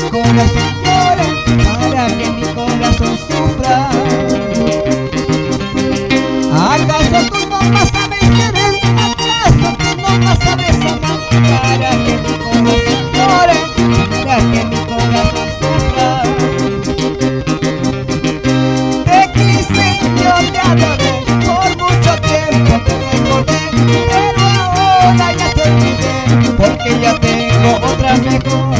corazón llore, para que mi corazón sufra. ¿Acaso tú no más sabes querer? ¿Acaso tú no más sabes amar? Para que mi corazón llore, para que mi corazón sufra. Te quise, yo te adoré, por mucho tiempo te recordé, pero ahora ya te olvidé, porque ya tengo otra mejor.